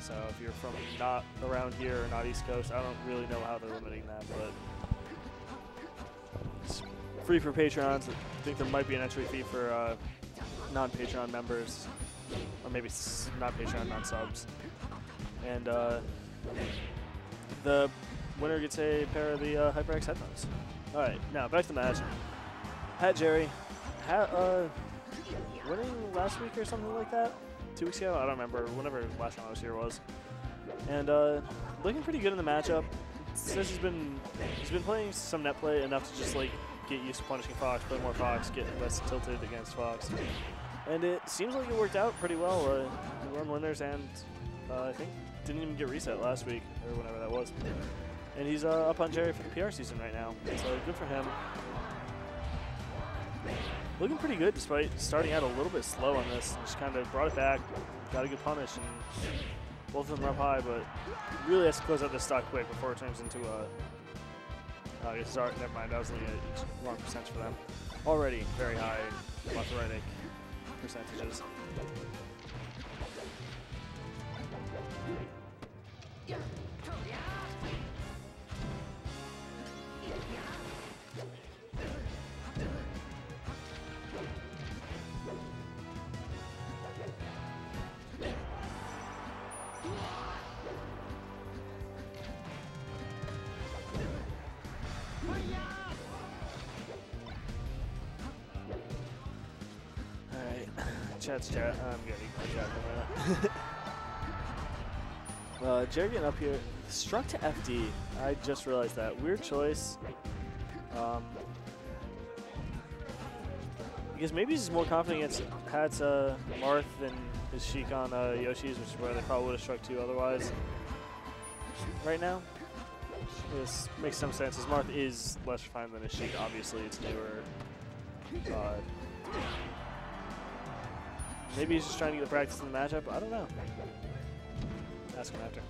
So if you're from not around here or not East Coast, I don't really know how they're limiting that, but it's free for Patrons. I think there might be an entry fee for non-Patreon members, or maybe not Patreon, non-subs. And the winner gets a pair of the HyperX headphones. All right, now back to the match. Hat Jerry, winning last week or something like that? 2 weeks ago? I don't remember. Whenever last time I was here was. And looking pretty good in the matchup. Says he's been playing some net play enough to just like get used to punishing Fox, play more Fox, get less tilted against Fox. And it seems like it worked out pretty well. He won winners and I think didn't even get reset last week or whenever that was. And he's up on Jerry for the PR season right now. So good for him. Looking pretty good despite starting out a little bit slow on this. Just kind of brought it back, got a good punish, and both of them are up high, but really has to close out this stock quick before it turns into a never mind, I was looking at long percentage for them. Already very high arthritic percentages. Chat's chat. I'm getting my chat. Jerry getting up here. Struck to FD. I just realized that. Weird choice. Because maybe he's more confident against Hat's Marth than his Sheik on Yoshi's, which is where they probably would have struck to otherwise. Right now. This makes some sense. His Marth is less refined than his Sheik. Obviously, it's newer. Maybe he's just trying to get the practice in the matchup. I don't know. Ask him after.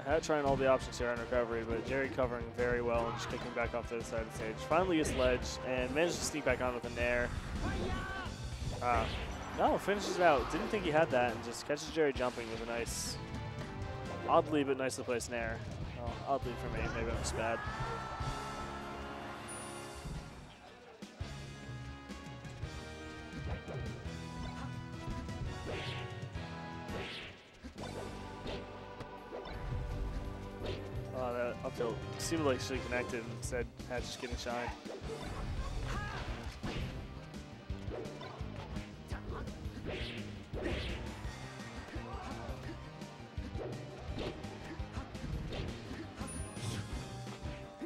Hat trying all the options here on recovery, but Jerry covering very well and just kicking back off to the side of the stage. Finally gets ledge and manages to sneak back on with a nair. No, finishes it out. Didn't think he had that and just catches Jerry jumping with a nice, oddly but nicely placed nair. Oddly for me, maybe I'm just bad. That up tilt seemed like she connected and instead had just getting shy.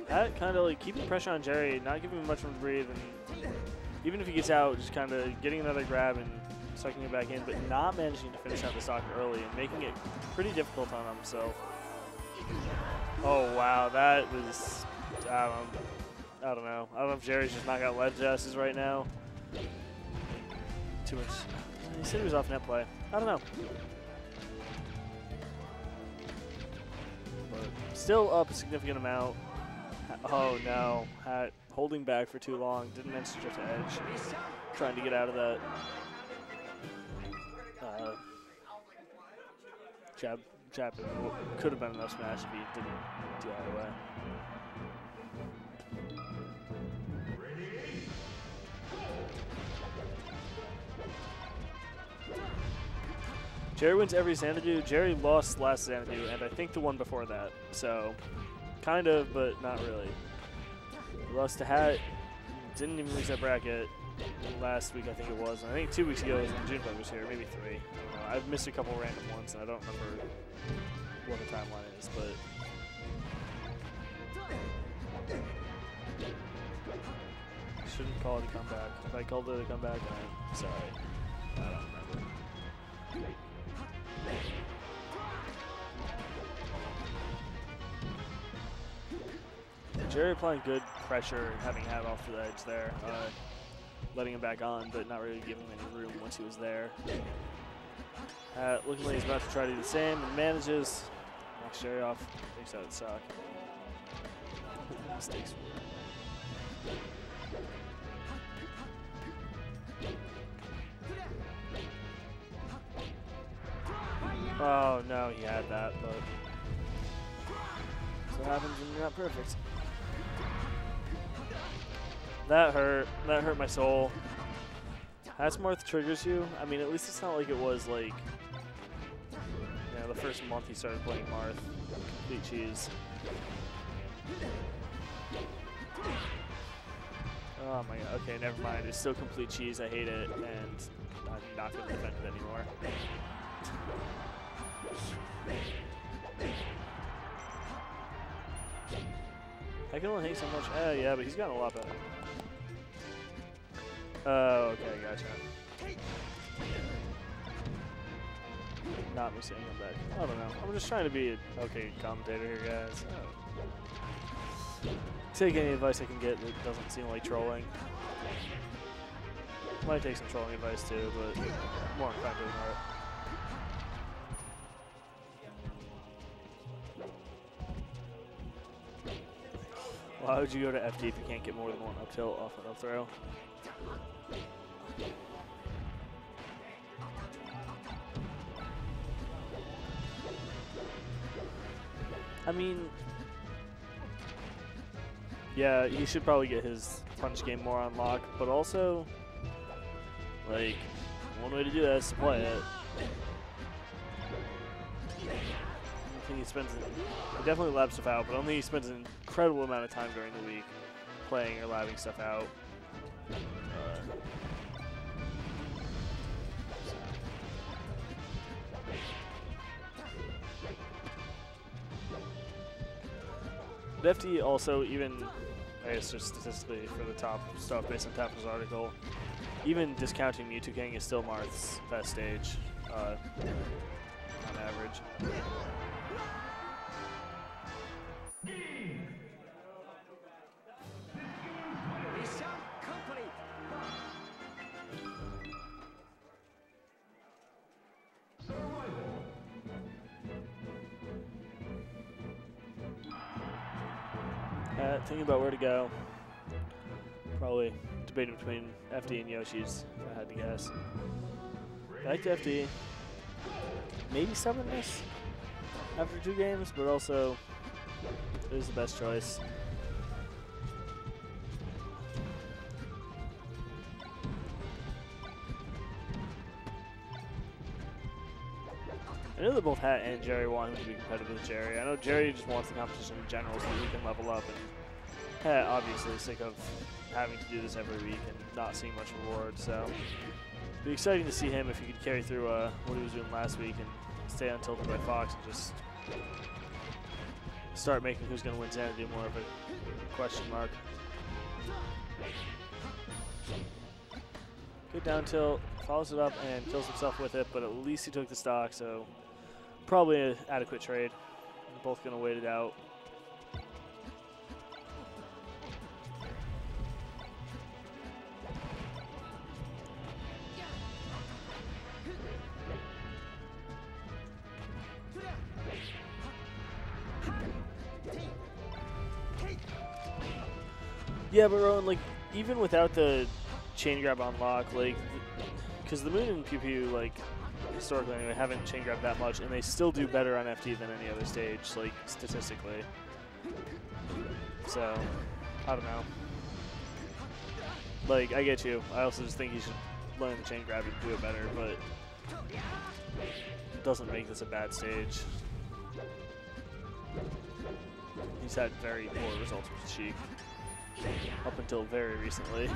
That kind of like keeping pressure on Jerry, not giving him much room to breathe, and even if he gets out, just kind of getting another grab and sucking it back in, but not managing to finish out the stock early and making it pretty difficult on himself. Oh wow, that was, I don't know. I don't know if Jerry's just not got ledge asses right now. Too much. He said he was off net play. I don't know. But still up a significant amount. Oh no, Hat holding back for too long. Didn't manage to drift to edge. Trying to get out of that. Jab could have been enough smash if he didn't do out of the way. Jerry wins every Xanadu. Jerry lost last Xanadu, and I think the one before that. So, kind of, but not really. Lost to Hat. Didn't even reach that bracket last week, I think it was. And I think 2 weeks ago was when Junebug was here, maybe 3. I don't know. I've missed a couple random ones, and I don't remember what the timeline is, but shouldn't call it a comeback. If I called it a comeback, I'm sorry. I don't remember. Jerry applying good pressure, having Hat off to the edge there, letting him back on, but not really giving him any room once he was there. Looking like he's about to try to do the same and manages. Knocks Jerry off, takes out the sock. Mistakes. Oh no, he had that, but that's what happens when you're not perfect. That hurt. That hurt my soul. As Marth triggers you, I mean, at least it's not like it was like, you know, the first month he started playing Marth. Complete cheese. Oh my god, okay, never mind. It's still complete cheese. I hate it, and I'm not going to defend it anymore. I can only hate so much. Yeah, but he's gotten a lot better. Oh, okay, gotcha. Not missing him back. I don't know. I'm just trying to be an okay commentator here, guys. Take any advice I can get that doesn't seem like trolling. Might take some trolling advice too, but more inclined to ignore it. Why would you go to FD if you can't get more than one up tilt off an up throw? I mean, yeah, he should probably get his punch game more on lock, but also, like, one way to do that is to play it. I think he spends, he definitely labs stuff out, but I don't think he spends an incredible amount of time during the week playing or labbing stuff out. But FD also, even, I guess just statistically for the top stuff based on Tapper's article, even discounting Mewtwo King is still Marth's best stage on average. Thinking about where to go. Probably debating between FD and Yoshi's, if I had to guess. Back to FD. Maybe stubbornness after 2 games, but also it is the best choice. I know that both Hat and Jerry want him to be competitive with Jerry. I know Jerry just wants the competition in general so he can level up, and Hat obviously is sick of having to do this every week and not seeing much reward, so it'd be exciting to see him if he could carry through what he was doing last week and stay untilted by Fox and just start making who's going to win Xanadu more of a question mark. Good down tilt, follows it up and kills himself with it, but at least he took the stock, so probably an adequate trade. We're both going to wait it out. Yeah, but Rowan, like, even without the chain grab on lock, like, because the Moon and Pew Pew, like, historically anyway, haven't chain grabbed that much, and they still do better on FD than any other stage, like, statistically. So, I don't know. Like, I get you. I also just think you should learn the chain grab and do it better, but it doesn't make this a bad stage. He's had very poor results with Sheik. Up until very recently.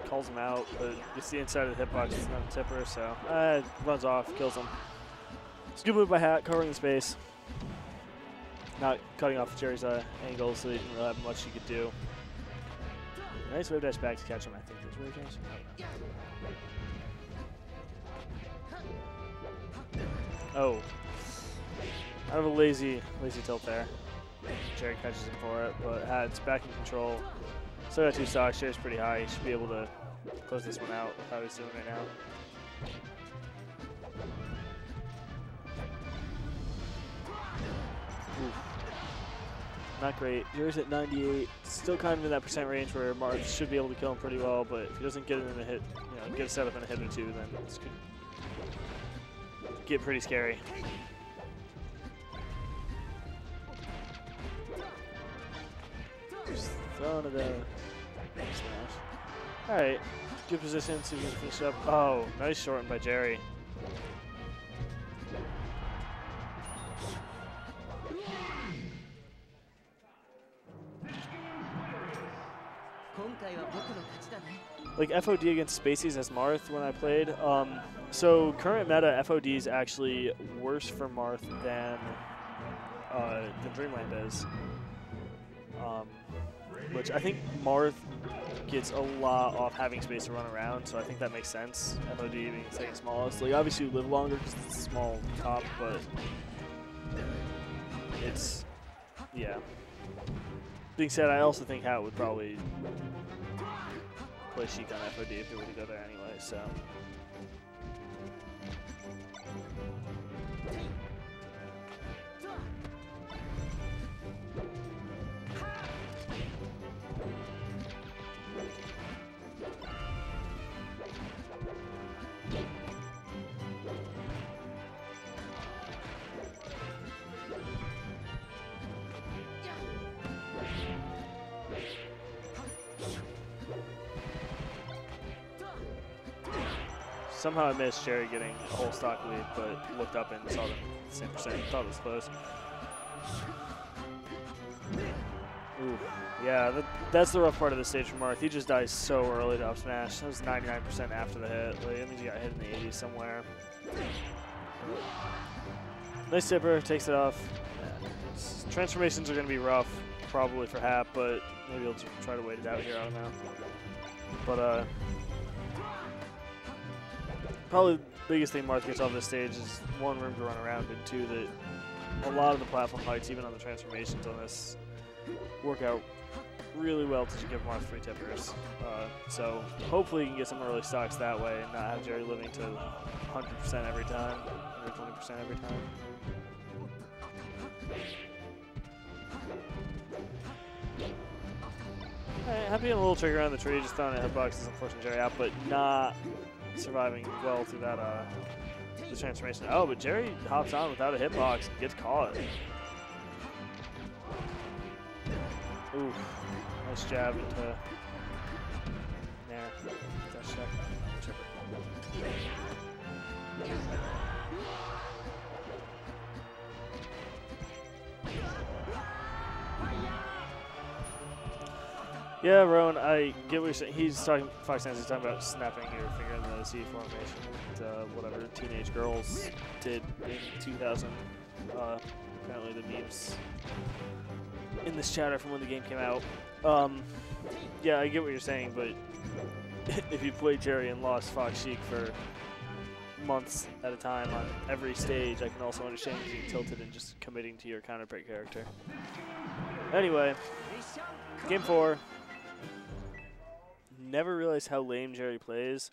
Calls him out, but you see inside of the hitbox, it's not a tipper, so runs off, kills him. It's a good move by Hat, covering the space. Not cutting off Jerry's angle, so he didn't really have much he could do. Nice wave dash back to catch him, I think. There's wave dash? I don't know. Oh. Out of a lazy tilt there. Jerry catches him for it, but it's back in control. Still got 2 stocks. Jerry's pretty high. He should be able to close this one out with how he's doing right now. Oof. Not great. Jerry's at 98. Still kind of in that % range where Marth should be able to kill him pretty well, but if he doesn't get it in a hit, get a setup in a hit or 2, then it's could get pretty scary. Just throwing it there. Smash. Alright. Good position. See if we can finish up. Oh, nice shorten by Jerry. Like FOD against Spaceys as Marth when I played. So current meta, FOD is actually worse for Marth than Dreamland is. Which I think Marth gets a lot off having space to run around, so I think that makes sense. FOD being second smallest. Like obviously you live longer because it's a small top, but it's, yeah. Being said, I also think Hat would probably play Sheik on FOD if he were to go there anyway, so. Somehow I missed Jerry getting a whole stock lead, but looked up and saw them the same %. Thought it was close. Ooh, yeah, that's the rough part of the stage for Marth. He just dies so early to up smash. That was 99% after the hit. Like, that means he got hit in the 80s somewhere. Nice tipper, takes it off. Yeah, transformations are going to be rough, probably for Hap, but maybe he'll try to wait it out here. I don't know. But probably the biggest thing Marth gets off this stage is 1, room to run around, and 2, that a lot of the platform heights, even on the transformations on this, work out really well to give Marth free tippers. So hopefully you can get some early stocks that way and not have Jerry living to 100% every time, 120% every time. Alright, happy getting a little trigger on the tree, just throwing at hitboxes and forcing Jerry out, but not surviving well through that the transformation. Oh, but Jerry hops on without a hitbox and gets caught. Ooh, nice jab into there. Dash check. Whichever. Yeah, Rowan, I get what you're saying. He's talking, Fox Sands is talking about snapping your finger in the C formation. And, whatever teenage girls did in 2000. Apparently the memes in this chatter from when the game came out. Yeah, I get what you're saying, but if you played Jerry and lost Fox Sheik for months at a time on every stage, I can also understand getting tilted and just committing to your counter pick character. Anyway, game 4. Never realized how lame Jerry plays.